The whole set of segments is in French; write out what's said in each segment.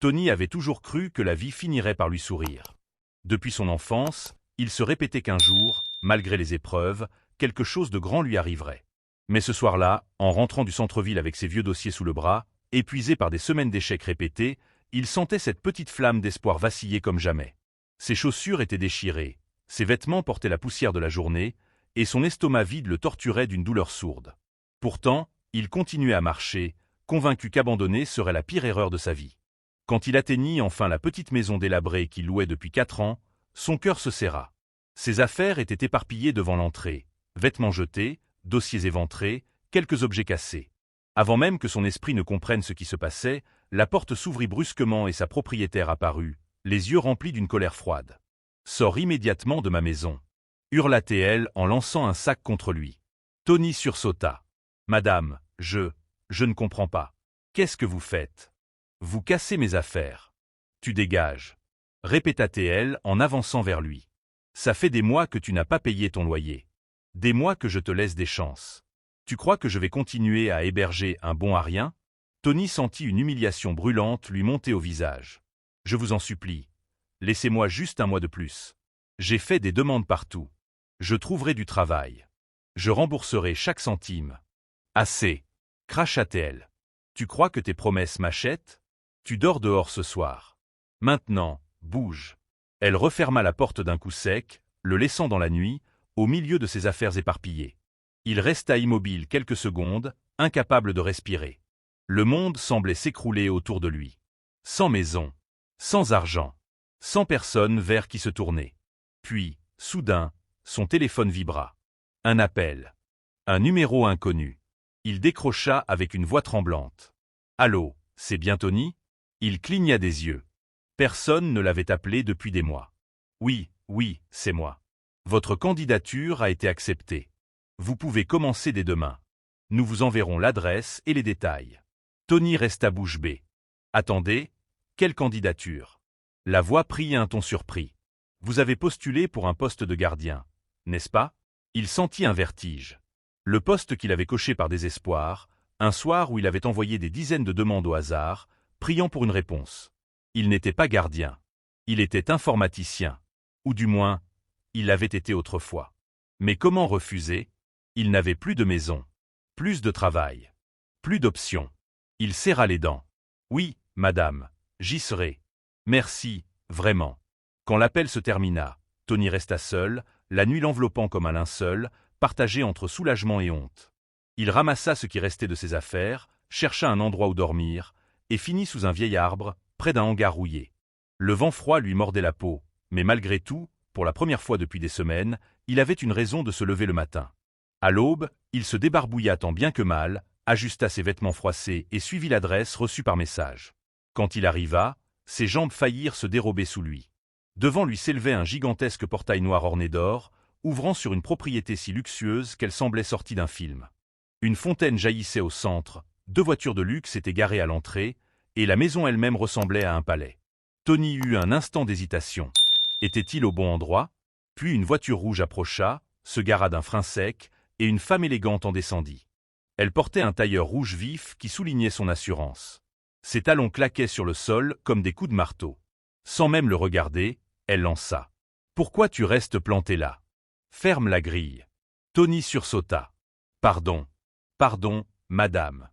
Tony avait toujours cru que la vie finirait par lui sourire. Depuis son enfance, il se répétait qu'un jour, malgré les épreuves, quelque chose de grand lui arriverait. Mais ce soir-là, en rentrant du centre-ville avec ses vieux dossiers sous le bras, épuisé par des semaines d'échecs répétés, il sentait cette petite flamme d'espoir vaciller comme jamais. Ses chaussures étaient déchirées, ses vêtements portaient la poussière de la journée, et son estomac vide le torturait d'une douleur sourde. Pourtant, il continuait à marcher, convaincu qu'abandonner serait la pire erreur de sa vie. Quand il atteignit enfin la petite maison délabrée qu'il louait depuis 4 ans, son cœur se serra. Ses affaires étaient éparpillées devant l'entrée, vêtements jetés, dossiers éventrés, quelques objets cassés. Avant même que son esprit ne comprenne ce qui se passait, la porte s'ouvrit brusquement et sa propriétaire apparut, les yeux remplis d'une colère froide. « Sors immédiatement de ma maison !» hurla-t-elle en lançant un sac contre lui. Tony sursauta. « Madame, je ne comprends pas. Qu'est-ce que vous faites? Vous cassez mes affaires. Tu dégages. » répéta-t-elle en avançant vers lui. « Ça fait des mois que tu n'as pas payé ton loyer. Des mois que je te laisse des chances. Tu crois que je vais continuer à héberger un bon à rien ?» Tony sentit une humiliation brûlante lui monter au visage. « Je vous en supplie. Laissez-moi juste un mois de plus. J'ai fait des demandes partout. Je trouverai du travail. Je rembourserai chaque centime. »« Assez !» cracha-t-elle. « Tu crois que tes promesses m'achètent? Tu dors dehors ce soir. Maintenant, bouge. » Elle referma la porte d'un coup sec, le laissant dans la nuit, au milieu de ses affaires éparpillées. Il resta immobile quelques secondes, incapable de respirer. Le monde semblait s'écrouler autour de lui. Sans maison, sans argent, sans personne vers qui se tourner. Puis, soudain, son téléphone vibra. Un appel. Un numéro inconnu. Il décrocha avec une voix tremblante. « Allô, c'est bien Tony ?» Il cligna des yeux. Personne ne l'avait appelé depuis des mois. « Oui, c'est moi. Votre candidature a été acceptée. Vous pouvez commencer dès demain. Nous vous enverrons l'adresse et les détails. » Tony resta bouche bée. « Attendez, quelle candidature ?» La voix prit un ton surpris. « Vous avez postulé pour un poste de gardien, n'est-ce pas ?» Il sentit un vertige. Le poste qu'il avait coché par désespoir, un soir où il avait envoyé des dizaines de demandes au hasard, priant pour une réponse. Il n'était pas gardien. Il était informaticien. Ou du moins, il l'avait été autrefois. Mais comment refuser? Il n'avait plus de maison, plus de travail, plus d'options. Il serra les dents. « Oui, madame, j'y serai. Merci, vraiment. » Quand l'appel se termina, Tony resta seul, la nuit l'enveloppant comme un linceul, partagé entre soulagement et honte. Il ramassa ce qui restait de ses affaires, chercha un endroit où dormir, et finit sous un vieil arbre, près d'un hangar rouillé. Le vent froid lui mordait la peau, mais malgré tout, pour la première fois depuis des semaines, il avait une raison de se lever le matin. À l'aube, il se débarbouilla tant bien que mal, ajusta ses vêtements froissés et suivit l'adresse reçue par message. Quand il arriva, ses jambes faillirent se dérober sous lui. Devant lui s'élevait un gigantesque portail noir orné d'or, ouvrant sur une propriété si luxueuse qu'elle semblait sortie d'un film. Une fontaine jaillissait au centre, 2 voitures de luxe étaient garées à l'entrée, et la maison elle-même ressemblait à un palais. Tony eut un instant d'hésitation. Était-il au bon endroit? Puis une voiture rouge approcha, se gara d'un frein sec, et une femme élégante en descendit. Elle portait un tailleur rouge vif qui soulignait son assurance. Ses talons claquaient sur le sol comme des coups de marteau. Sans même le regarder, elle lança. « Pourquoi tu restes planté là? Ferme la grille. » Tony sursauta. « Pardon, madame. »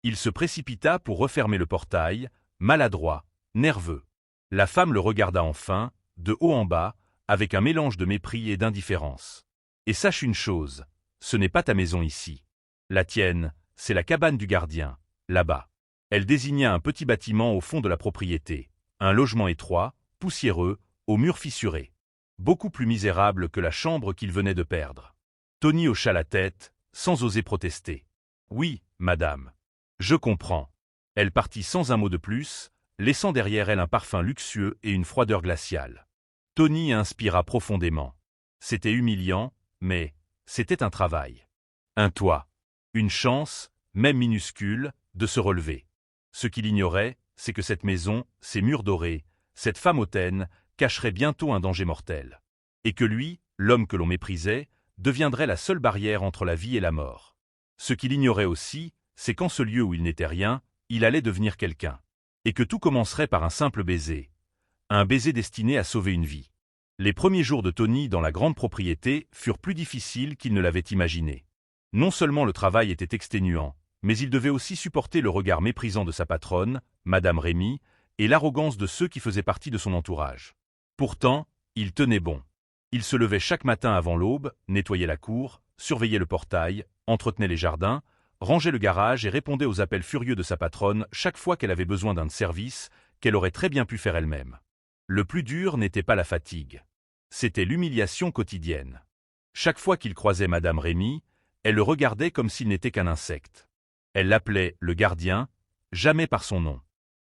Il se précipita pour refermer le portail, maladroit, nerveux. La femme le regarda enfin, de haut en bas, avec un mélange de mépris et d'indifférence. « Et sache une chose, ce n'est pas ta maison ici. La tienne, c'est la cabane du gardien, là-bas. » Elle désigna un petit bâtiment au fond de la propriété, un logement étroit, poussiéreux, aux murs fissurés. Beaucoup plus misérable que la chambre qu'il venait de perdre. Tony hocha la tête, sans oser protester. « Oui, madame. Je comprends. » Elle partit sans un mot de plus, laissant derrière elle un parfum luxueux et une froideur glaciale. Tony inspira profondément. C'était humiliant, mais c'était un travail. Un toit. Une chance, même minuscule, de se relever. Ce qu'il ignorait, c'est que cette maison, ces murs dorés, cette femme hautaine, cacherait bientôt un danger mortel. Et que lui, l'homme que l'on méprisait, deviendrait la seule barrière entre la vie et la mort. Ce qu'il ignorait aussi, c'est qu'en ce lieu où il n'était rien, il allait devenir quelqu'un. et que tout commencerait par un baiser destiné à sauver une vie. Les premiers jours de Tony dans la grande propriété furent plus difficiles qu'il ne l'avait imaginé. Non seulement le travail était exténuant, mais il devait aussi supporter le regard méprisant de sa patronne, Madame Rémy, et l'arrogance de ceux qui faisaient partie de son entourage. Pourtant, il tenait bon. Il se levait chaque matin avant l'aube, nettoyait la cour, surveillait le portail, entretenait les jardins, rangeait le garage et répondait aux appels furieux de sa patronne chaque fois qu'elle avait besoin d'un service qu'elle aurait très bien pu faire elle-même. Le plus dur n'était pas la fatigue. C'était l'humiliation quotidienne. Chaque fois qu'il croisait Madame Rémy, elle le regardait comme s'il n'était qu'un insecte. Elle l'appelait le gardien, jamais par son nom.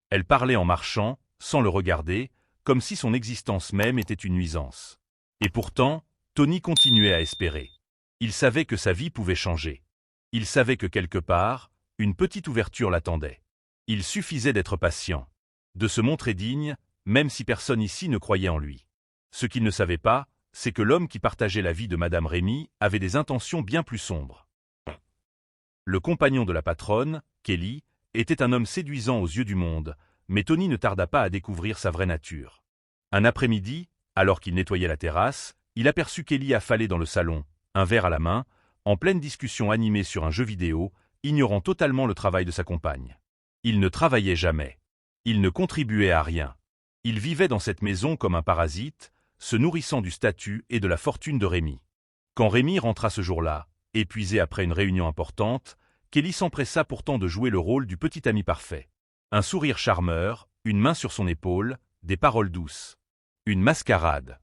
Elle parlait en marchant, sans le regarder, comme si son existence même était une nuisance. Et pourtant, Tony continuait à espérer. Il savait que sa vie pouvait changer. Il savait que quelque part, une petite ouverture l'attendait. Il suffisait d'être patient, de se montrer digne, même si personne ici ne croyait en lui. Ce qu'il ne savait pas, c'est que l'homme qui partageait la vie de Madame Rémy avait des intentions bien plus sombres. Le compagnon de la patronne, Kelly, était un homme séduisant aux yeux du monde, mais Tony ne tarda pas à découvrir sa vraie nature. Un après-midi, alors qu'il nettoyait la terrasse, il aperçut Kelly affalée dans le salon, un verre à la main, en pleine discussion animée sur un jeu vidéo, ignorant totalement le travail de sa compagne. Il ne travaillait jamais. Il ne contribuait à rien. Il vivait dans cette maison comme un parasite, se nourrissant du statut et de la fortune de Rémy. Quand Rémy rentra ce jour-là, épuisé après une réunion importante, Kelly s'empressa pourtant de jouer le rôle du petit ami parfait. Un sourire charmeur, une main sur son épaule, des paroles douces. Une mascarade.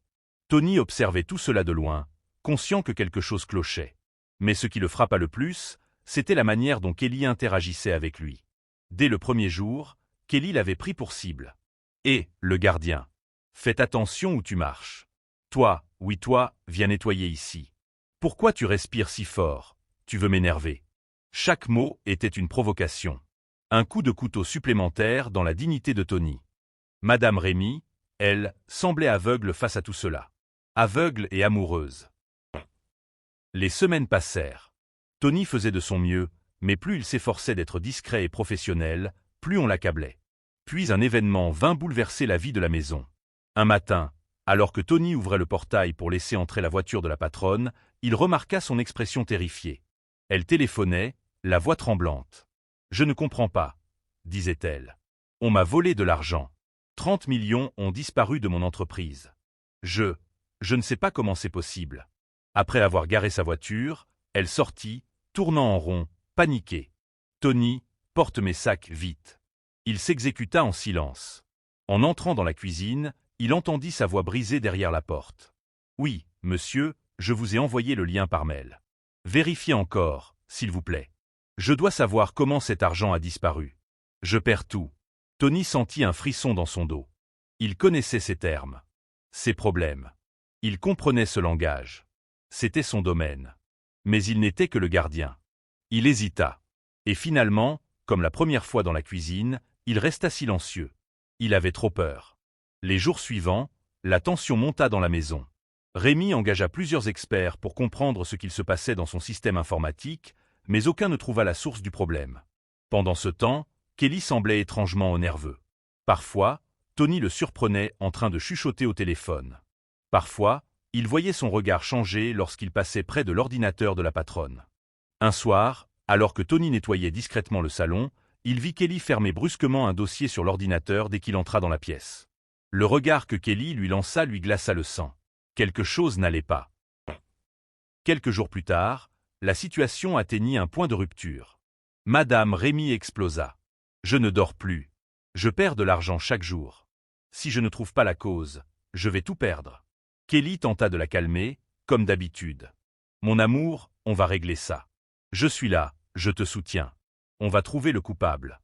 Tony observait tout cela de loin, conscient que quelque chose clochait. Mais ce qui le frappa le plus, c'était la manière dont Kelly interagissait avec lui. Dès le premier jour, Kelly l'avait pris pour cible. Et, le gardien. Faites attention où tu marches. Toi, oui toi, viens nettoyer ici. Pourquoi tu respires si fort? Tu veux m'énerver. Chaque mot était une provocation. Un coup de couteau supplémentaire dans la dignité de Tony. Madame Rémy, elle, semblait aveugle face à tout cela. Aveugle et amoureuse. Les semaines passèrent. Tony faisait de son mieux, mais plus il s'efforçait d'être discret et professionnel, plus on l'accablait. Puis un événement vint bouleverser la vie de la maison. Un matin, alors que Tony ouvrait le portail pour laisser entrer la voiture de la patronne, il remarqua son expression terrifiée. Elle téléphonait, la voix tremblante. « Je ne comprends pas, » disait-elle. « On m'a volé de l'argent. 30 millions ont disparu de mon entreprise. Je ne sais pas comment c'est possible. » Après avoir garé sa voiture, elle sortit, tournant en rond, paniquée. « Tony, porte mes sacs vite. » Il s'exécuta en silence. En entrant dans la cuisine, il entendit sa voix brisée derrière la porte. « Oui, monsieur, je vous ai envoyé le lien par mail. Vérifiez encore, s'il vous plaît. Je dois savoir comment cet argent a disparu. Je perds tout. » Tony sentit un frisson dans son dos. Il connaissait ces termes, ces problèmes. Il comprenait ce langage. C'était son domaine. Mais il n'était que le gardien. Il hésita. Et finalement, comme la première fois dans la cuisine, il resta silencieux. Il avait trop peur. Les jours suivants, la tension monta dans la maison. Rémy engagea plusieurs experts pour comprendre ce qu'il se passait dans son système informatique, mais aucun ne trouva la source du problème. Pendant ce temps, Kelly semblait étrangement nerveux. Parfois, Tony le surprenait en train de chuchoter au téléphone. Parfois, il voyait son regard changer lorsqu'il passait près de l'ordinateur de la patronne. Un soir, alors que Tony nettoyait discrètement le salon, il vit Kelly fermer brusquement un dossier sur l'ordinateur dès qu'il entra dans la pièce. Le regard que Kelly lui lança lui glaça le sang. Quelque chose n'allait pas. Quelques jours plus tard, la situation atteignit un point de rupture. Madame Rémy explosa. « Je ne dors plus. Je perds de l'argent chaque jour. Si je ne trouve pas la cause, je vais tout perdre. » Kelly tenta de la calmer, comme d'habitude. « Mon amour, on va régler ça. Je suis là, je te soutiens. On va trouver le coupable. »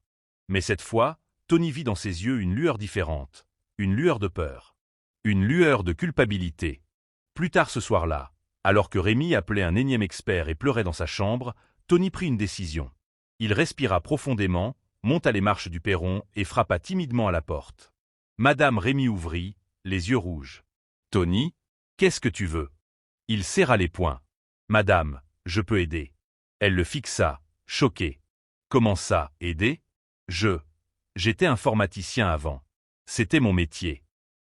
Mais cette fois, Tony vit dans ses yeux une lueur différente, une lueur de peur, une lueur de culpabilité. Plus tard ce soir-là, alors que Rémy appelait un énième expert et pleurait dans sa chambre, Tony prit une décision. Il respira profondément, monta les marches du perron et frappa timidement à la porte. Madame Rémy ouvrit, les yeux rouges. « Tony, qu'est-ce que tu veux ?» Il serra les poings. « Madame, je peux aider. » Elle le fixa, choquée. « Comment ça, aider ? J'ai J'étais informaticien avant. C'était mon métier.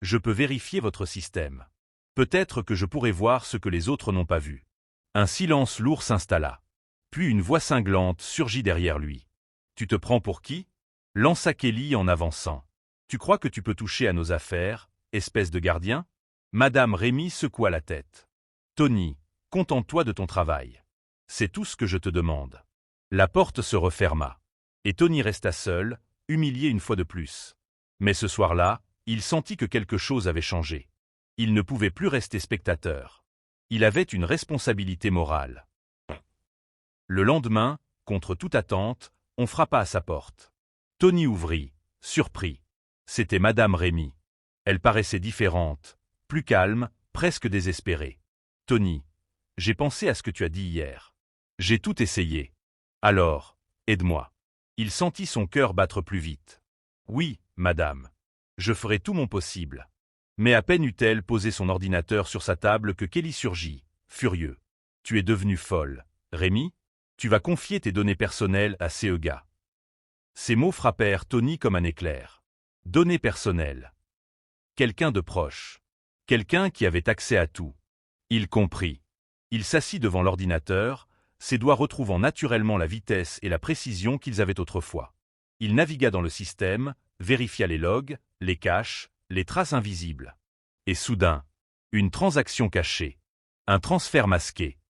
Je peux vérifier votre système. Peut-être que je pourrais voir ce que les autres n'ont pas vu. » Un silence lourd s'installa. Puis une voix cinglante surgit derrière lui. « Tu te prends pour qui ?» lança Kelly en avançant. « Tu crois que tu peux toucher à nos affaires, espèce de gardien ?» Madame Rémy secoua la tête. « Tony, contente-toi de ton travail. C'est tout ce que je te demande. » La porte se referma. Et Tony resta seul, humilié une fois de plus. Mais ce soir-là, il sentit que quelque chose avait changé. Il ne pouvait plus rester spectateur. Il avait une responsabilité morale. Le lendemain, contre toute attente, on frappa à sa porte. Tony ouvrit, surpris. C'était Madame Rémy. Elle paraissait différente, plus calme, presque désespérée. « Tony, j'ai pensé à ce que tu as dit hier. J'ai tout essayé. Alors, aide-moi. » Il sentit son cœur battre plus vite. « Oui, madame. Je ferai tout mon possible. » Mais à peine eut-elle posé son ordinateur sur sa table que Kelly surgit, furieux. « Tu es devenue folle, Rémy? Tu vas confier tes données personnelles à ces gars. » Ces mots frappèrent Tony comme un éclair. Données personnelles. Quelqu'un de proche. Quelqu'un qui avait accès à tout. Il comprit. Il s'assit devant l'ordinateur, ses doigts retrouvant naturellement la vitesse et la précision qu'ils avaient autrefois. Il navigua dans le système, vérifia les logs, les caches, les traces invisibles. Et soudain, une transaction cachée. Un transfert masqué.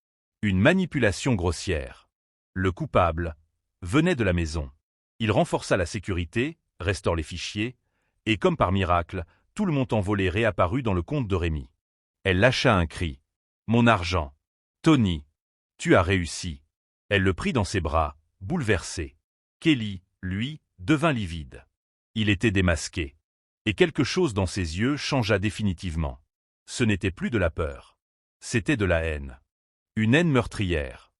Une manipulation grossière. Le coupable venait de la maison. Il renforça la sécurité, restaure les fichiers, et comme par miracle, tout le montant volé réapparut dans le compte de Rémy. Elle lâcha un cri. « Mon argent. Tony, tu as réussi. » Elle le prit dans ses bras, bouleversée. Kelly, lui, devint livide. Il était démasqué. Et quelque chose dans ses yeux changea définitivement. Ce n'était plus de la peur. C'était de la haine. Une haine meurtrière.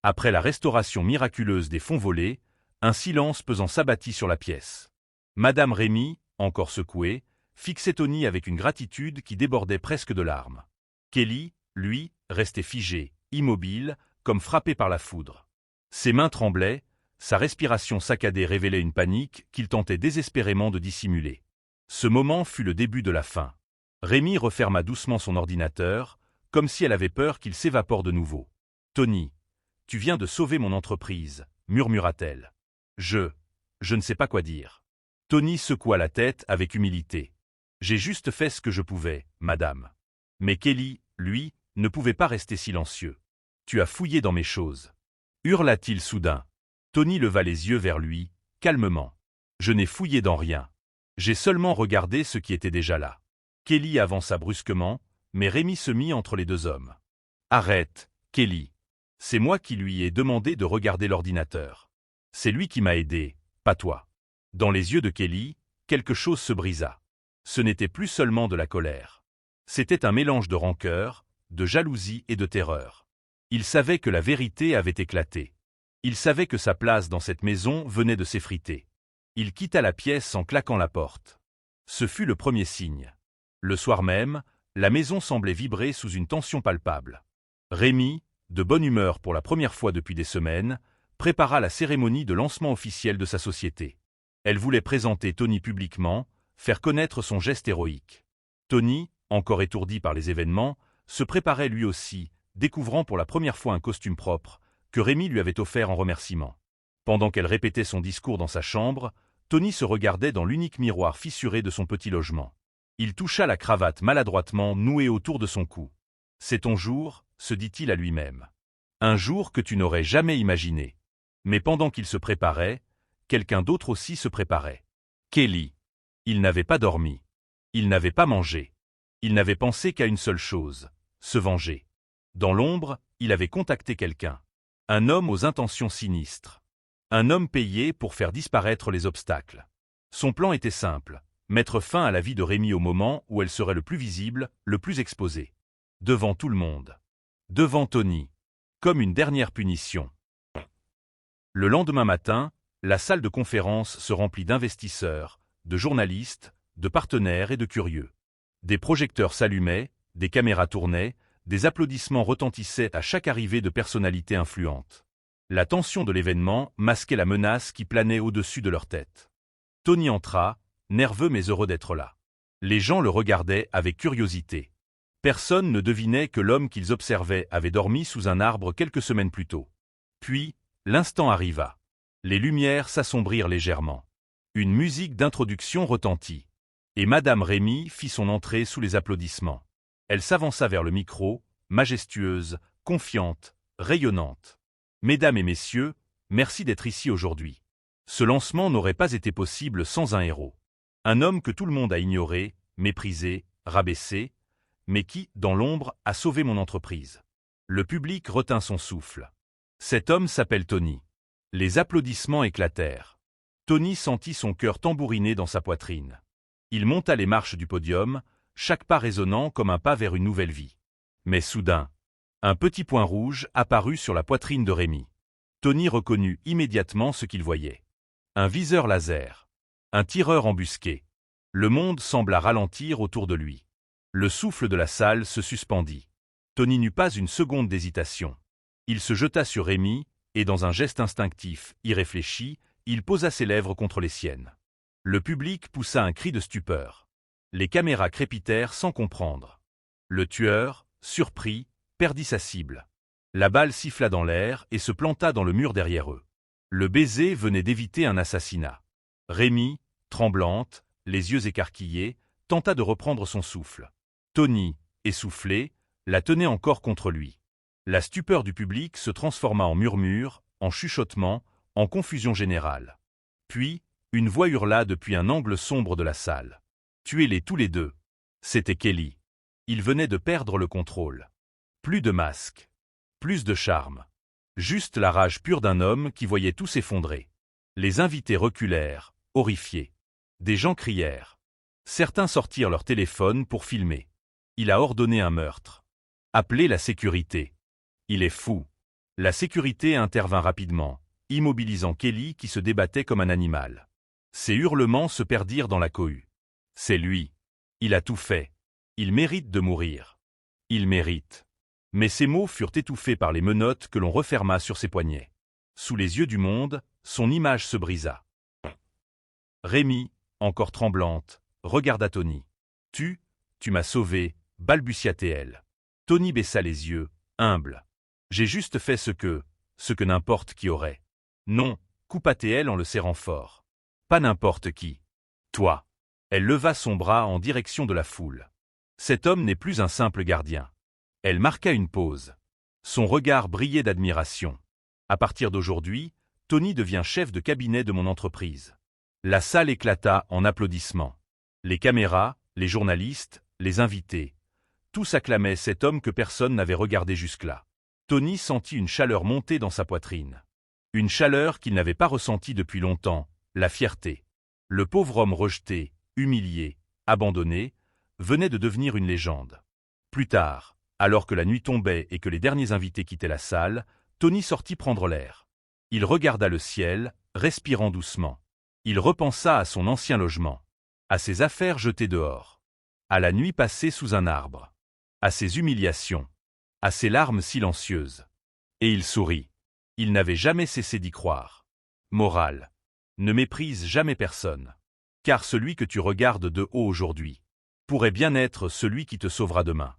Après la restauration miraculeuse des fonds volés, un silence pesant s'abattit sur la pièce. Madame Rémy, encore secouée, fixait Tony avec une gratitude qui débordait presque de larmes. Kelly, lui, restait figé, immobile, comme frappé par la foudre. Ses mains tremblaient, sa respiration saccadée révélait une panique qu'il tentait désespérément de dissimuler. Ce moment fut le début de la fin. Rémy referma doucement son ordinateur, comme si elle avait peur qu'il s'évapore de nouveau. « Tony, tu viens de sauver mon entreprise, » murmura-t-elle. « Je ne sais pas quoi dire. » Tony secoua la tête avec humilité. « J'ai juste fait ce que je pouvais, madame. » Mais Kelly, lui, ne pouvait pas rester silencieux. « Tu as fouillé dans mes choses. » hurla-t-il soudain. Tony leva les yeux vers lui, calmement. « Je n'ai fouillé dans rien. J'ai seulement regardé ce qui était déjà là. » Kelly avança brusquement, mais Rémy se mit entre les deux hommes. « Arrête, Kelly. C'est moi qui lui ai demandé de regarder l'ordinateur. C'est lui qui m'a aidé, pas toi. » Dans les yeux de Kelly, quelque chose se brisa. Ce n'était plus seulement de la colère. C'était un mélange de rancœur, de jalousie et de terreur. Il savait que la vérité avait éclaté. Il savait que sa place dans cette maison venait de s'effriter. Il quitta la pièce en claquant la porte. Ce fut le premier signe. Le soir même, la maison semblait vibrer sous une tension palpable. Rémy, de bonne humeur pour la première fois depuis des semaines, prépara la cérémonie de lancement officiel de sa société. Elle voulait présenter Tony publiquement, faire connaître son geste héroïque. Tony, encore étourdi par les événements, se préparait lui aussi, découvrant pour la première fois un costume propre, que Rémy lui avait offert en remerciement. Pendant qu'elle répétait son discours dans sa chambre, Tony se regardait dans l'unique miroir fissuré de son petit logement. Il toucha la cravate maladroitement nouée autour de son cou. « C'est ton jour », se dit-il à lui-même. « Un jour que tu n'aurais jamais imaginé. » Mais pendant qu'il se préparait, quelqu'un d'autre aussi se préparait. Kelly. Il n'avait pas dormi. Il n'avait pas mangé. Il n'avait pensé qu'à une seule chose, se venger. Dans l'ombre, il avait contacté quelqu'un. Un homme aux intentions sinistres. Un homme payé pour faire disparaître les obstacles. Son plan était simple, mettre fin à la vie de Rémy au moment où elle serait le plus visible, le plus exposée. Devant tout le monde. Devant Tony. Comme une dernière punition. Le lendemain matin, la salle de conférence se remplit d'investisseurs, de journalistes, de partenaires et de curieux. Des projecteurs s'allumaient, des caméras tournaient, des applaudissements retentissaient à chaque arrivée de personnalités influentes. La tension de l'événement masquait la menace qui planait au-dessus de leur tête. Tony entra, nerveux mais heureux d'être là. Les gens le regardaient avec curiosité. Personne ne devinait que l'homme qu'ils observaient avait dormi sous un arbre quelques semaines plus tôt. Puis, l'instant arriva. Les lumières s'assombrirent légèrement. Une musique d'introduction retentit. Et Madame Rémy fit son entrée sous les applaudissements. Elle s'avança vers le micro, majestueuse, confiante, rayonnante. « Mesdames et messieurs, merci d'être ici aujourd'hui. Ce lancement n'aurait pas été possible sans un héros. Un homme que tout le monde a ignoré, méprisé, rabaissé, mais qui, dans l'ombre, a sauvé mon entreprise. » Le public retint son souffle. Cet homme s'appelle Tony. Les applaudissements éclatèrent. Tony sentit son cœur tambouriner dans sa poitrine. Il monta les marches du podium, chaque pas résonnant comme un pas vers une nouvelle vie. Mais soudain, un petit point rouge apparut sur la poitrine de Rémy. Tony reconnut immédiatement ce qu'il voyait. Un viseur laser. Un tireur embusqué. Le monde sembla ralentir autour de lui. Le souffle de la salle se suspendit. Tony n'eut pas une seconde d'hésitation. Il se jeta sur Rémy, et dans un geste instinctif, irréfléchi, il posa ses lèvres contre les siennes. Le public poussa un cri de stupeur. Les caméras crépitèrent sans comprendre. Le tueur, surpris, perdit sa cible. La balle siffla dans l'air et se planta dans le mur derrière eux. Le baiser venait d'éviter un assassinat. Rémy, tremblante, les yeux écarquillés, tenta de reprendre son souffle. Tony, essoufflé, la tenait encore contre lui. La stupeur du public se transforma en murmure, en chuchotement, en confusion générale. Puis, une voix hurla depuis un angle sombre de la salle. « Tuez-les tous les deux !» C'était Kelly. Il venait de perdre le contrôle. Plus de masque. Plus de charme. Juste la rage pure d'un homme qui voyait tout s'effondrer. Les invités reculèrent, horrifiés. Des gens crièrent. Certains sortirent leur téléphone pour filmer. Il a ordonné un meurtre. Appelez la sécurité. Il est fou. La sécurité intervint rapidement, immobilisant Kelly qui se débattait comme un animal. Ses hurlements se perdirent dans la cohue. C'est lui. Il a tout fait. Il mérite de mourir. Il mérite. Mais ces mots furent étouffés par les menottes que l'on referma sur ses poignets. Sous les yeux du monde, son image se brisa. Rémy, encore tremblante, regarda Tony. « Tu m'as sauvé », balbutia-t-elle. Tony baissa les yeux, humble. « J'ai juste fait ce que n'importe qui aurait. »« Non », coupa-t-elle en le serrant fort. « Pas n'importe qui. Toi. » Elle leva son bras en direction de la foule. « Cet homme n'est plus un simple gardien. » Elle marqua une pause. Son regard brillait d'admiration. « À partir d'aujourd'hui, Tony devient chef de cabinet de mon entreprise. » La salle éclata en applaudissements. Les caméras, les journalistes, les invités. Tous acclamaient cet homme que personne n'avait regardé jusque-là. Tony sentit une chaleur monter dans sa poitrine. Une chaleur qu'il n'avait pas ressentie depuis longtemps, la fierté. Le pauvre homme rejeté, humilié, abandonné, venait de devenir une légende. Plus tard, alors que la nuit tombait et que les derniers invités quittaient la salle, Tony sortit prendre l'air. Il regarda le ciel, respirant doucement. Il repensa à son ancien logement, à ses affaires jetées dehors, à la nuit passée sous un arbre, à ses humiliations, à ses larmes silencieuses. Et il sourit. Il n'avait jamais cessé d'y croire. Morale. Ne méprise jamais personne. Car celui que tu regardes de haut aujourd'hui pourrait bien être celui qui te sauvera demain.